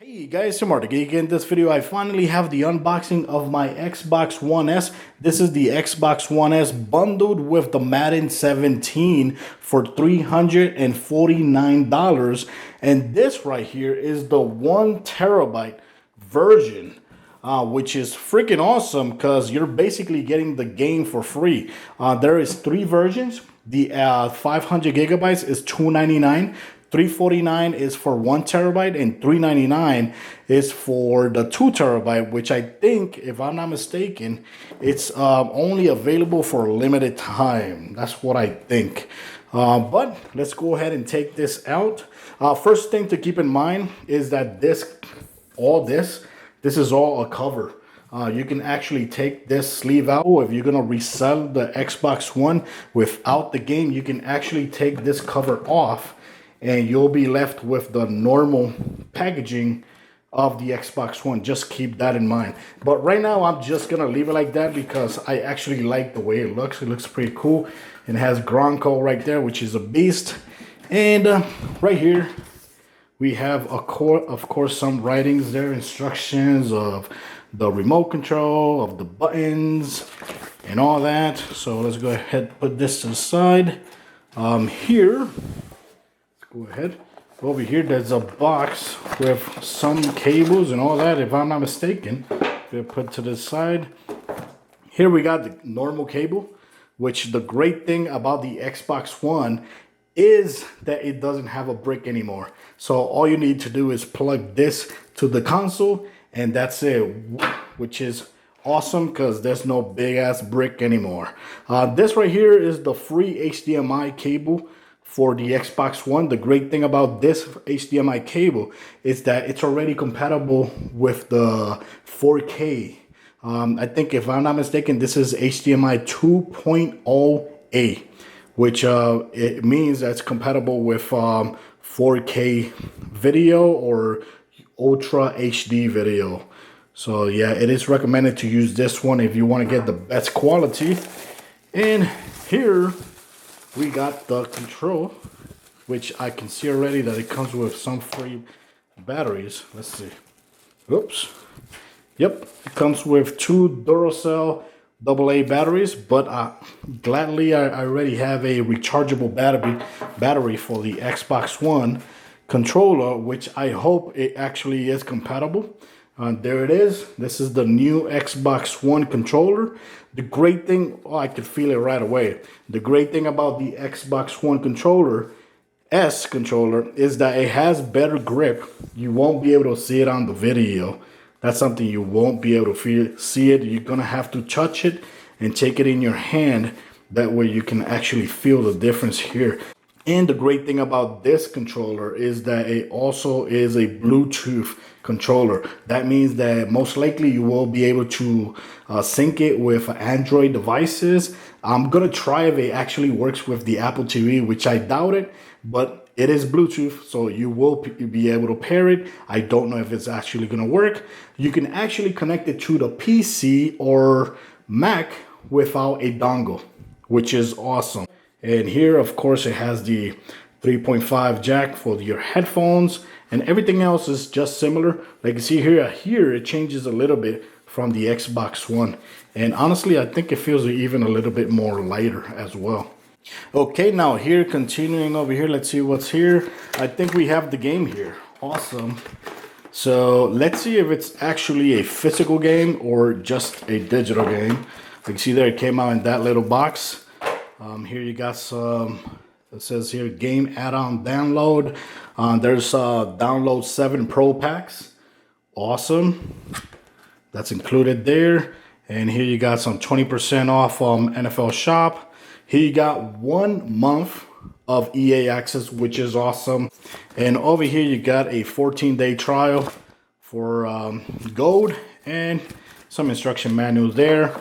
Hey guys, Samar Geek. In this video, I finally have the unboxing of my Xbox One S. This is the Xbox One S bundled with the Madden 17 for $349. And this right here is the 1 terabyte version. Which is freaking awesome because you're basically getting the game for free. There is 3 versions. The 500 gigabytes is $299. $349 is for 1 terabyte, and $399 is for the 2 terabyte, which I think, if I'm not mistaken, it's only available for a limited time. That's what I think. But let's go ahead and take this out. First thing to keep in mind is that this is all a cover. You can actually take this sleeve out. If you're gonna resell the Xbox One without the game, you can actually take this cover off and you'll be left with the normal packaging of the Xbox One. Just keep that in mind. But right now I'm just gonna leave it like that because I actually like the way it looks. It looks pretty cool. It has Gronko right there, which is a beast. And right here we have of course some writings there, instructions of the remote control, of the buttons and all that. So let's go ahead and put this to the side. Here, go ahead. Over here, there's a box with some cables and all that, if I'm not mistaken. We'll put to the side. Here we got the normal cable, which the great thing about the Xbox One is that it doesn't have a brick anymore. So all you need to do is plug this to the console and that's it, which is awesome because there's no big ass brick anymore. This right here is the free HDMI cable for the Xbox One. The great thing about this HDMI cable is that it's already compatible with the 4K. I think, if I'm not mistaken, this is HDMI 2.0A, which it means that's compatible with 4K video or Ultra HD video. So yeah, it is recommended to use this one if you want to get the best quality. And here we got the control, which I can see already that it comes with some free batteries. Let's see. Oops. Yep, it comes with 2 Duracell AA batteries, but gladly I already have a rechargeable battery for the Xbox One controller, which I hope it actually is compatible. There it is. This is the new Xbox One controller. The great thing, I could feel it right away. The great thing about the Xbox One controller is that it has better grip. You won't be able to see it on the video. That's something you won't be able to see it. You're gonna have to touch it and take it in your hand. That way you can actually feel the difference here. And the great thing about this controller is that it also is a Bluetooth controller. That means that most likely you will be able to sync it with Android devices. I'm gonna try if it actually works with the Apple TV, which I doubt it, but it is Bluetooth, so you will be able to pair it. I don't know if it's actually gonna work. You can actually connect it to the PC or Mac without a dongle, which is awesome. And here, of course, it has the 3.5 jack for your headphones, and everything else is just similar. Like you see here it changes a little bit from the Xbox One. And honestly, I think it feels even a little bit more lighter as well. Okay, now here, continuing over here, let's see what's here. I think we have the game here. Awesome. So let's see if it's actually a physical game or just a digital game. Like you see there, it came out in that little box. Here you got some, it says here, game add-on download. There's download 7 Pro packs. Awesome. That's included there. And here you got some 20% off NFL shop. Here you got 1 month of EA access, which is awesome. And over here you got a 14-day trial for gold and some instruction manuals there.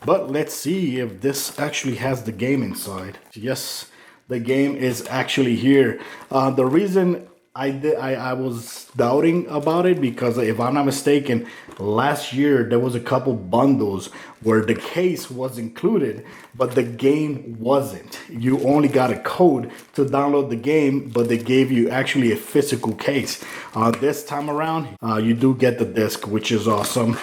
But let's see if this actually has the game inside. Yes, the game is actually here. The reason I was doubting about it because if I'm not mistaken, last year there was a couple bundles where the case was included, but the game wasn't. You only got a code to download the game, but they gave you actually a physical case. This time around, you do get the disc, which is awesome.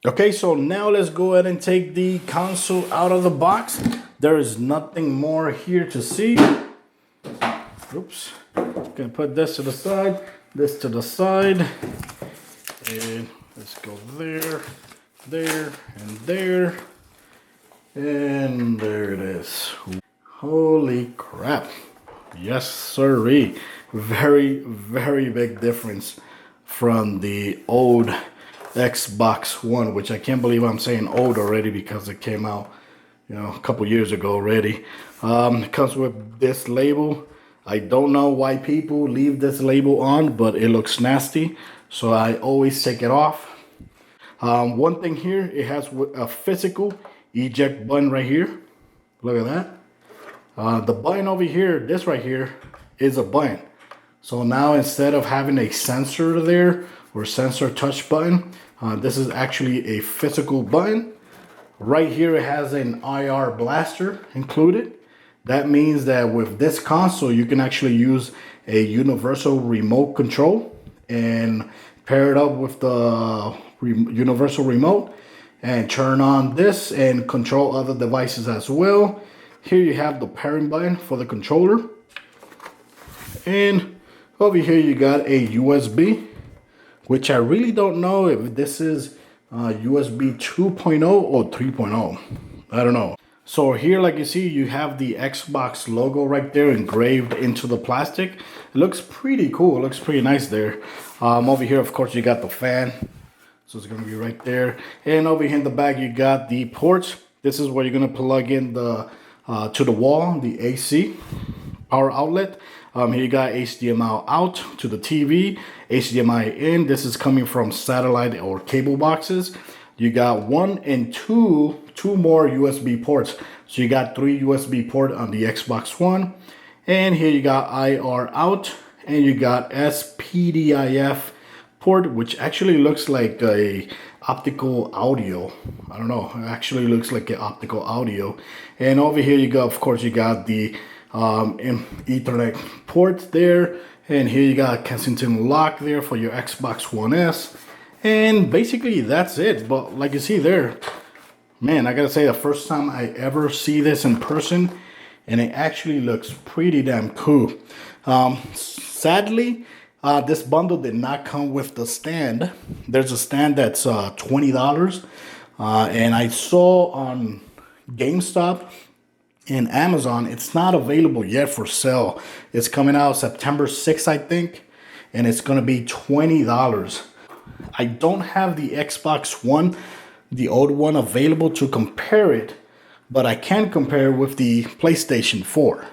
Okay, so now let's go ahead and take the console out of the box. There is nothing more here to see. Oops. Gonna put this to the side, this to the side, and let's go there, there, and there, and there it is. Holy crap. Yes, sirree. Very, very big difference from the old Xbox One, which I can't believe I'm saying old already because it came out, a couple years ago already. It comes with this label. I don't know why people leave this label on, but it looks nasty, so I always take it off. One thing here, it has a physical eject button right here. Look at that. The button over here, this right here, is a button. So now instead of having a sensor there or sensor touch button, this is actually a physical button. Right here it has an IR blaster included. That means that with this console, you can actually use a universal remote control and pair it up with the universal remote and turn on this and control other devices as well. Here you have the pairing button for the controller. And over here you got a USB, which I really don't know if this is USB 2.0 or 3.0. I don't know. So here, like you see, you have the Xbox logo right there engraved into the plastic. It looks pretty cool. It looks pretty nice there. Over here, of course, you got the fan. So it's going to be right there. And over here in the back, you got the ports. This is where you're going to plug in the to the wall, the AC power outlet. Here you got HDMI out to the TV, HDMI in. This is coming from satellite or cable boxes. You got one and two more USB ports. So you got 3 USB port on the Xbox One. And here you got IR out, and you got SPDIF port, which actually looks like a optical audio. I don't know, it actually looks like an optical audio. And over here you go, of course, you got the Ethernet port there. And here you got Kensington lock there for your Xbox One S. And basically that's it. But like you see there, man, I gotta say, the first time I ever see this in person, and it actually looks pretty damn cool. Sadly, this bundle did not come with the stand. There's a stand that's $20, and I saw on GameStop and Amazon, it's not available yet for sale. It's coming out September 6th, I think, and it's gonna be $20. I don't have the Xbox One, the old one, available to compare it, but I can compare with the PlayStation 4.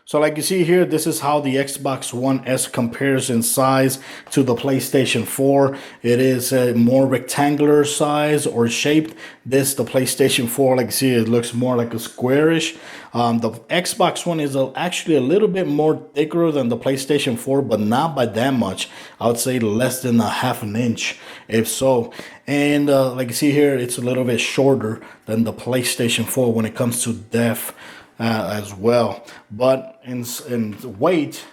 So like you see here, this is how the Xbox One S compares in size to the PlayStation 4. It is a more rectangular size or shaped. The PlayStation 4, like you see, it looks more like a squarish. The Xbox One is actually a little bit more thicker than the PlayStation 4, but not by that much. I would say less than a half an inch, if so. And like you see here, it's a little bit shorter than the PlayStation 4 when it comes to depth as well. But in weight,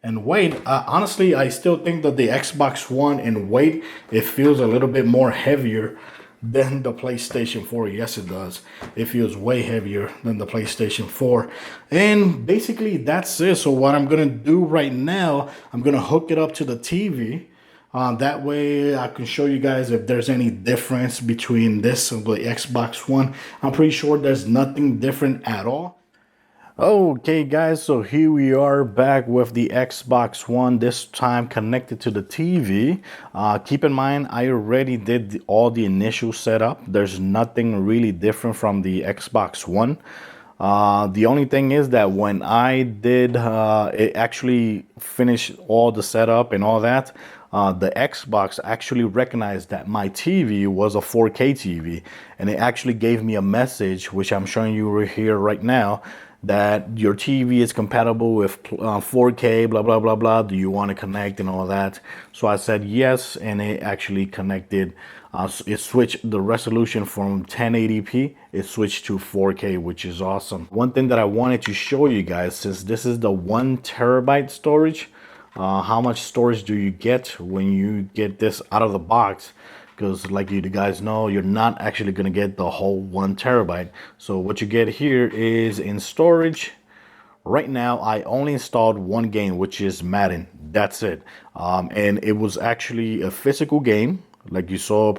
honestly, I still think that the Xbox One in weight, it feels a little bit more heavier than the PlayStation 4. Yes, it does. It feels way heavier than the PlayStation 4. And basically that's it. So what I'm gonna do right now, I'm gonna hook it up to the TV. That way I can show you guys if there's any difference between this and the Xbox One. I'm pretty sure there's nothing different at all. Okay guys, so here we are back with the Xbox One, this time connected to the TV. Keep in mind, I already did all the initial setup. There's nothing really different from the Xbox One. The only thing is that when I did it actually finished all the setup and all that, the Xbox actually recognized that my TV was a 4K TV, and it actually gave me a message, which I'm showing you here right now, that your TV is compatible with 4K, blah, blah, blah, blah. Do you want to connect and all that? So I said yes, and it actually connected. It switched the resolution from 1080p, it switched to 4K, which is awesome. One thing that I wanted to show you guys, since this is the 1 terabyte storage, how much storage do you get when you get this out of the box? Because like you guys know, you're not actually going to get the whole 1 terabyte. So what you get here is in storage. Right now, I only installed one game, which is Madden. That's it. And it was actually a physical game, like you saw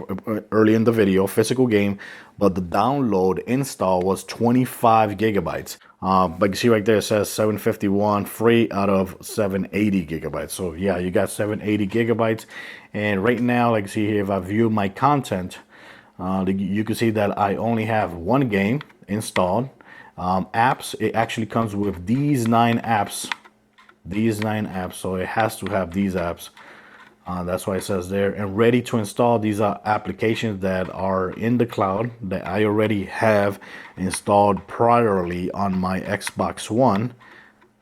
early in the video, physical game, but the download install was 25 gigabytes. But you see right there, it says 751 free out of 780 gigabytes. So yeah, you got 780 gigabytes. And right now, like you see here, if I view my content, you can see that I only have one game installed. Apps, it actually comes with these 9 apps. So it has to have these apps. That's why it says there, and ready to install. These are applications that are in the cloud that I already have installed priorly on my Xbox One.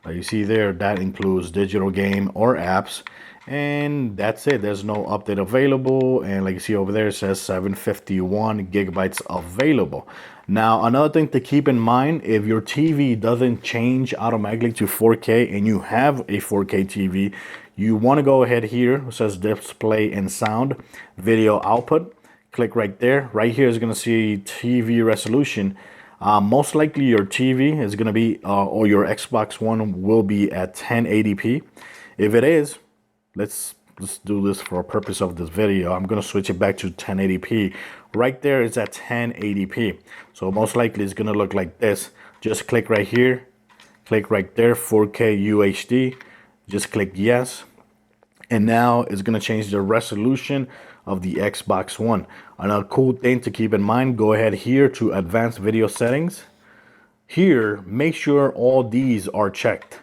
You see there, that includes digital game or apps, and that's it. There's no update available, and like you see over there, it says 751 gigabytes available. Now, another thing to keep in mind, if your TV doesn't change automatically to 4K and you have a 4K TV, you want to go ahead here. It says display and sound, video output. Click right there. Right here is going to see TV resolution. Most likely your TV is going to be, or your Xbox One will be at 1080p. If it is, let's do this for a purpose of this video. I'm going to switch it back to 1080p. Right there is at 1080p. So most likely it's going to look like this. Just click right here. Click right there, 4K UHD. Just click yes. And now it's going to change the resolution of the Xbox One. Another cool thing to keep in mind, go ahead here to advanced video settings. Here, make sure all these are checked.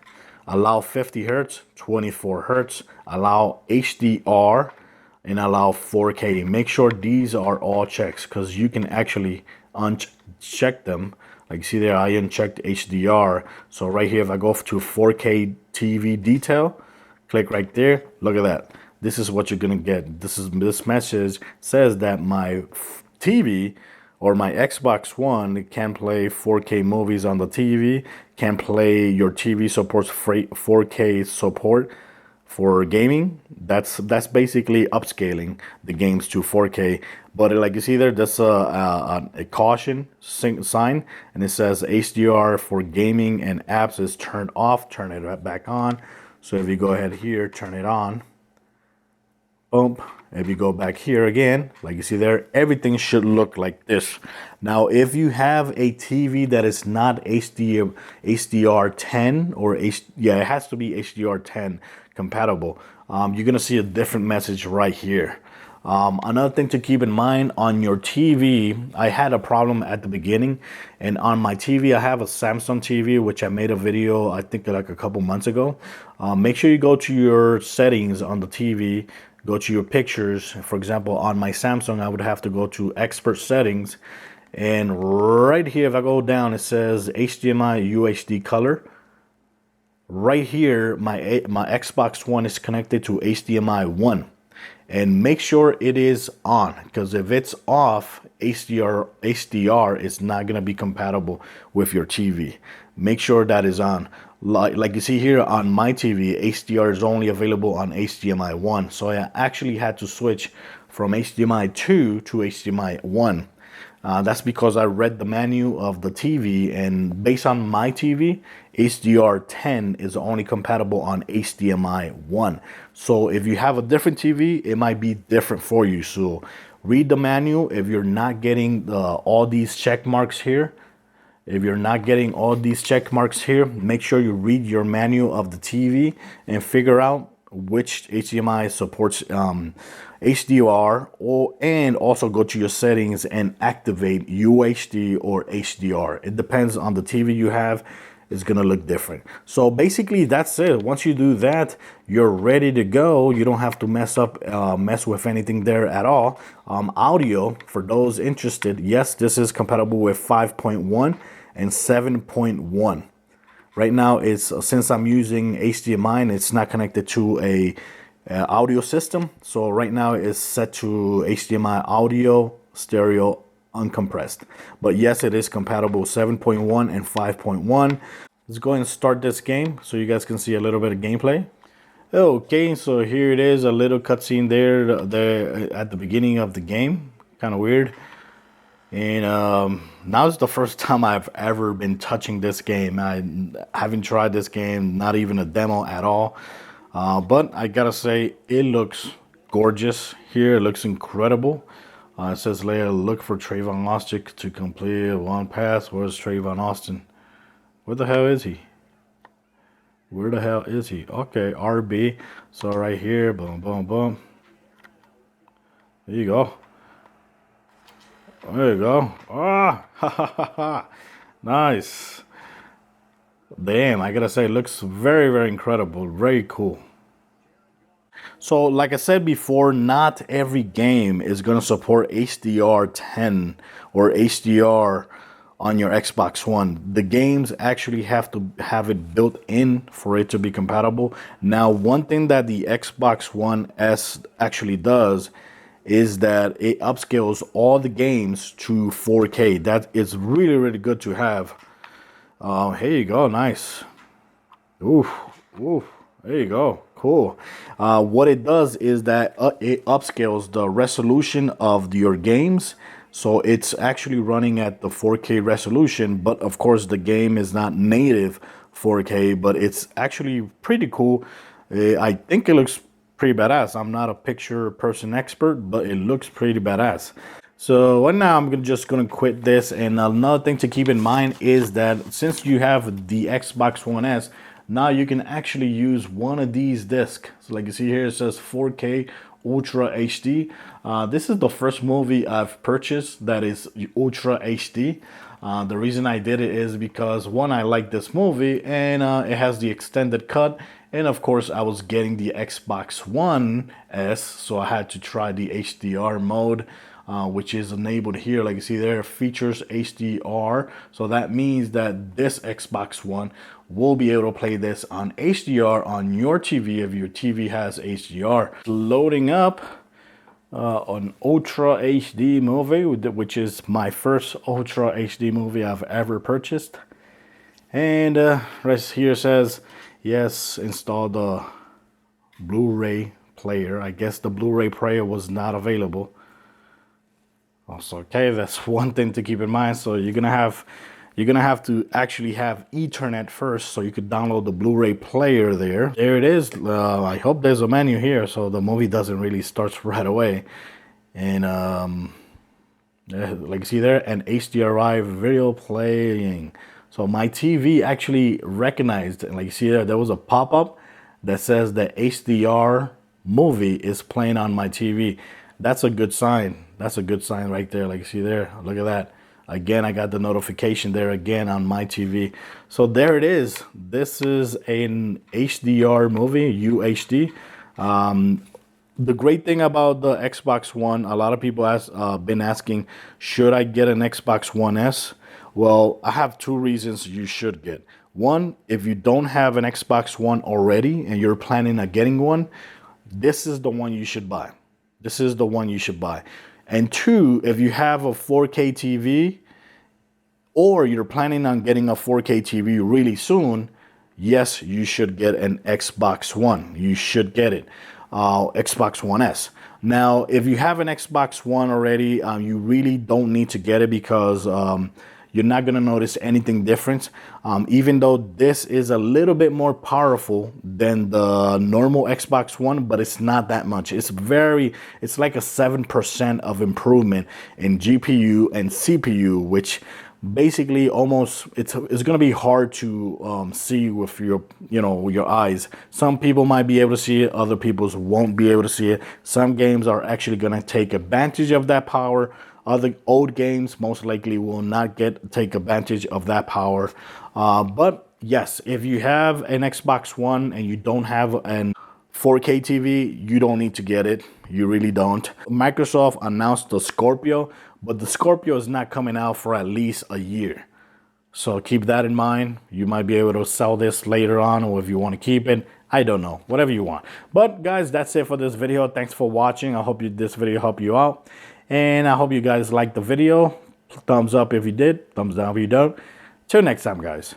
Allow 50 Hertz, 24 Hertz, allow HDR, and allow 4K. Make sure these are all checked because you can actually uncheck them. Like you see there, I unchecked HDR. So right here, if I go to 4K TV detail, click right there. Look at that. This is what you're gonna get. This message says that my TV or my Xbox One can play 4K movies on the TV. Can play, your TV supports 4K support for gaming. That's basically upscaling the games to 4K. But like you see there, that's a caution sign, and it says HDR for gaming and apps is turned off. Turn it back on. So if you go ahead here, turn it on. Boom. If you go back here again, like you see there, everything should look like this. Now, if you have a TV that is not HDR10 or it has to be HDR10 compatible, you're gonna see a different message right here. Another thing to keep in mind on your TV, I had a problem at the beginning, and on my TV, I have a Samsung TV, which I made a video, I think like a couple months ago. Make sure you go to your settings on the TV, go to your pictures. For example, on my Samsung, I would have to go to expert settings, and right here, if I go down, it says HDMI UHD color. Right here, my Xbox One is connected to HDMI 1. And make sure it is on, because if it's off, HDR is not going to be compatible with your TV. Make sure that is on. Like you see here on my TV, HDR is only available on HDMI 1. So I actually had to switch from HDMI 2 to HDMI 1. That's because I read the menu of the TV, and based on my TV, HDR10 is only compatible on HDMI 1. So if you have a different TV, it might be different for you. So read the manual. If you're not getting all these check marks here, make sure you read your manual of the TV and figure out which HDMI supports HDR, and also go to your settings and activate UHD or HDR. It depends on the TV you have. It's gonna look different. So basically that's it. Once you do that, you're ready to go. You don't have to mess with anything there at all. Audio, for those interested, yes, this is compatible with 5.1 and 7.1. Right now, it's since I'm using HDMI and it's not connected to a audio system. So right now it's set to HDMI audio, stereo, uncompressed. But yes, it is compatible 7.1 and 5.1. Let's go ahead and start this game so you guys can see a little bit of gameplay. Okay, so here it is, a little cutscene there at the beginning of the game. Kind of weird. And now is the first time I've ever been touching this game. I haven't tried this game, not even a demo at all. But I gotta say, it looks gorgeous here. It looks incredible. It says later, look for Trayvon Austin to complete one pass. Where's Trayvon Austin? Where the hell is he? Where the hell is he? Okay, RB. So right here, boom, boom, boom. There you go. There you go. Ah, ha ha ha ha. Nice. Damn, I gotta say, it looks very, very incredible. Very cool. So, like I said before, not every game is gonna support HDR10 or HDR on your Xbox One. The games actually have to have it built in for it to be compatible. Now, one thing that the Xbox One S actually does is that it upscales all the games to 4K. That is really, really good to have. Here you go, nice. Oof, oof. There you go, cool. What it does is that it upscales the resolution of your games. So it's actually running at the 4K resolution, but of course the game is not native 4K, but it's actually pretty cool. I think it looks pretty badass. I'm not a picture person expert, but it looks pretty badass. So right now just gonna quit this. And another thing to keep in mind is that since you have the Xbox One S, now you can actually use one of these discs. So like you see here, it says 4K Ultra HD. This is the first movie I've purchased that is Ultra HD. The reason I did it is because one, I like this movie, and it has the extended cut. And of course, I was getting the Xbox One S, so I had to try the HDR mode, which is enabled here. Like you see there, features HDR. So that means that this Xbox One will be able to play this on HDR on your TV if your TV has HDR. Loading up an Ultra HD movie, which is my first Ultra HD movie I've ever purchased. And right here says, yes, install the Blu-ray player. I guess the Blu-ray player was not available. Also, okay, that's one thing to keep in mind. So you're gonna have to actually have Ethernet first, so you could download the Blu-ray player there. There it is. I hope there's a menu here, so the movie doesn't really start right away. And like you see there, an HDRI video playing. So my TV actually recognized, and like you see there was a pop-up that says the HDR movie is playing on my TV. That's a good sign. That's a good sign right there. Like you see there, look at that. Again, I got the notification there again on my TV. So there it is. This is an HDR movie, UHD. The great thing about the Xbox One, a lot of people have been asking, should I get an Xbox One S? Well, I have two reasons you should get. One, if you don't have an Xbox One already and you're planning on getting one, this is the one you should buy. This is the one you should buy. And two, if you have a 4K TV or you're planning on getting a 4K TV really soon, yes, you should get an Xbox One. You should get it, Xbox One S. Now, if you have an Xbox One already, you really don't need to get it because you're not going to notice anything different. Even though this is a little bit more powerful than the normal Xbox One, but it's not that much. It's like a 7% of improvement in GPU and CPU, which basically almost it's going to be hard to see with your eyes. Some people might be able to see it, other people won't be able to see it. Some games are actually going to take advantage of that power. Other old games most likely will not take advantage of that power. But yes, if you have an Xbox One and you don't have an 4K TV, you don't need to get it. You really don't. Microsoft announced the Scorpio, but the Scorpio is not coming out for at least a year. So keep that in mind. You might be able to sell this later on, or if you want to keep it, I don't know, whatever you want. But guys, that's it for this video. Thanks for watching. I hope this video helped you out. And I hope you guys liked the video. Thumbs up if you did, thumbs down if you don't. Till next time, guys.